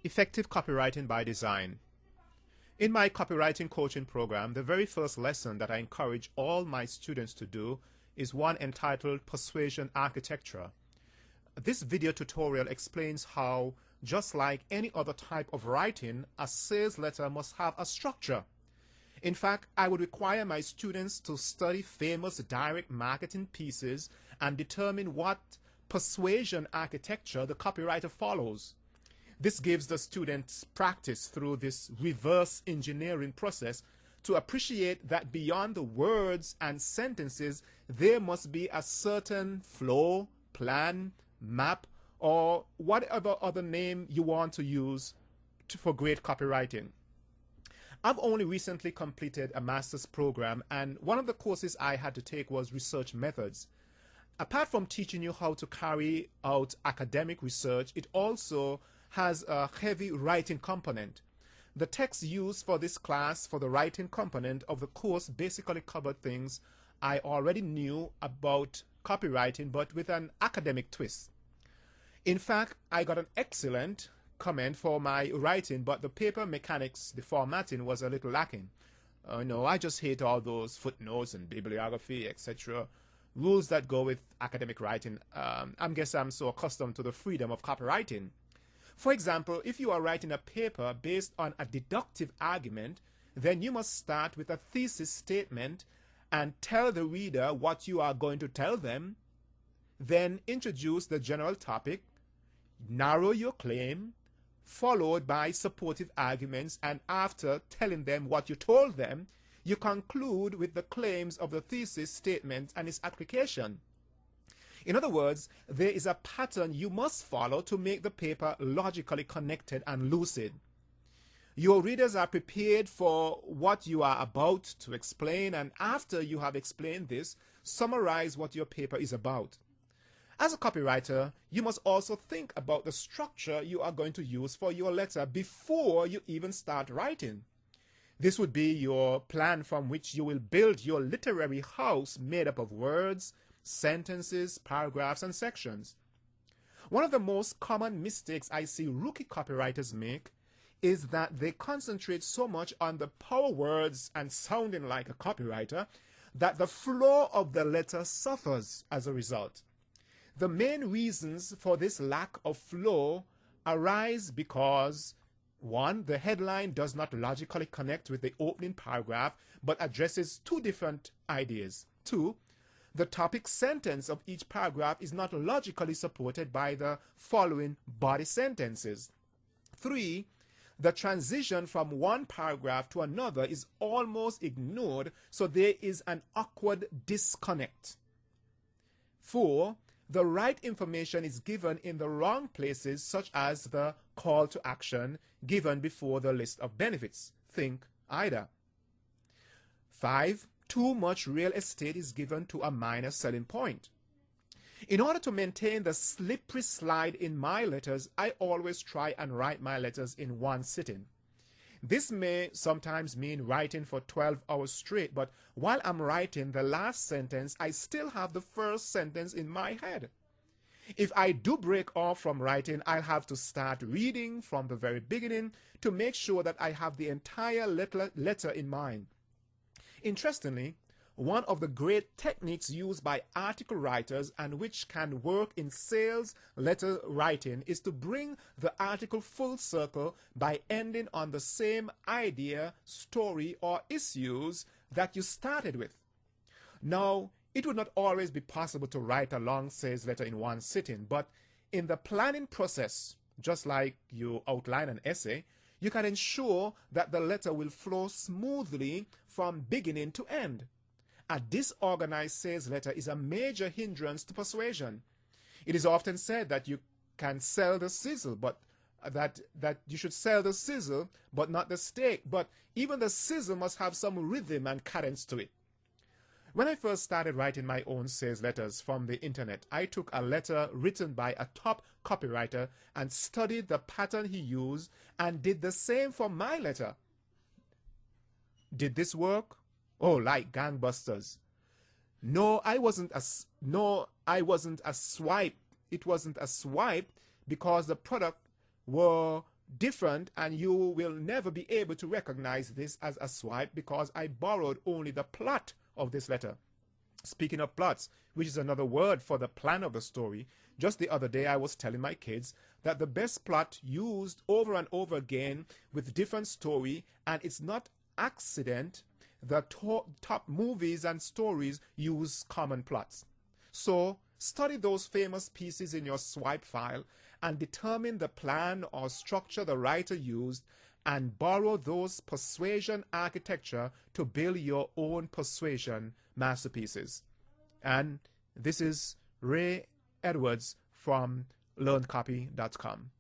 Effective copywriting by design. In my copywriting coaching program, the very first lesson that I encourage all my students to do is one entitled Persuasion Architecture. This video tutorial explains how, just like any other type of writing, a sales letter must have a structure. In fact, I would require my students to study famous direct marketing pieces and determine what persuasion architecture the copywriter follows. This gives the students practice through this reverse engineering process to appreciate that beyond the words and sentences, there must be a certain flow, plan, map, or whatever other name you want to use for great copywriting. I've only recently completed a master's program, and one of the courses I had to take was research methods. Apart from teaching you how to carry out academic research, it also has a heavy writing component. The text used for this class for the writing component of the course basically covered things I already knew about copywriting, but with an academic twist. In fact, I got an excellent comment for my writing, but the paper mechanics, the formatting, was a little lacking. No, I just hate all those footnotes and bibliography, etc. Rules that go with academic writing. I guess I'm so accustomed to the freedom of copywriting. For example, if you are writing a paper based on a deductive argument, then you must start with a thesis statement and tell the reader what you are going to tell them, then introduce the general topic, narrow your claim, followed by supportive arguments, and after telling them what you told them, you conclude with the claims of the thesis statement and its application. In other words, there is a pattern you must follow to make the paper logically connected and lucid. Your readers are prepared for what you are about to explain, and after you have explained this, summarize what your paper is about. As a copywriter, you must also think about the structure you are going to use for your letter before you even start writing. This would be your plan from which you will build your literary house made up of words, sentences, paragraphs, and sections. One of the most common mistakes I see rookie copywriters make is that they concentrate so much on the power words and sounding like a copywriter that the flow of the letter suffers as a result. The main reasons for this lack of flow arise because 1. The headline does not logically connect with the opening paragraph but addresses two different ideas. 2. The topic sentence of each paragraph is not logically supported by the following body sentences. 3. The transition from one paragraph to another is almost ignored, so there is an awkward disconnect. 4. The right information is given in the wrong places, such as the call to action given before the list of benefits. Think either. 5. Too much real estate is given to a minor selling point. In order to maintain the slippery slide in my letters, I always try and write my letters in one sitting. This may sometimes mean writing for 12 hours straight, but while I'm writing the last sentence, I still have the first sentence in my head. If I do break off from writing, I'll have to start reading from the very beginning to make sure that I have the entire letter in mind. Interestingly, one of the great techniques used by article writers and which can work in sales letter writing is to bring the article full circle by ending on the same idea, story, or issues that you started with. Now, it would not always be possible to write a long sales letter in one sitting, but in the planning process, just like you outline an essay, you can ensure that the letter will flow smoothly from beginning to end. A disorganized sales letter is a major hindrance to persuasion. It is often said that you can sell the sizzle, but that you should sell the sizzle, but not the steak. But even the sizzle must have some rhythm and cadence to it. When I first started writing my own sales letters from the internet, I took a letter written by a top copywriter and studied the pattern he used and did the same for my letter. Did this work? Oh, like gangbusters. No, I wasn't a swipe. It wasn't a swipe because the product were different, and you will never be able to recognize this as a swipe because I borrowed only the plot of this letter. Speaking of plots, which is another word for the plan of the story, just the other day I was telling my kids that the best plot used over and over again with different story, and it's not accident, the top movies and stories use common plots. So study those famous pieces in your swipe file and determine the plan or structure the writer used, and borrow those persuasion architecture to build your own persuasion masterpieces. And this is Ray Edwards from learncopy.com.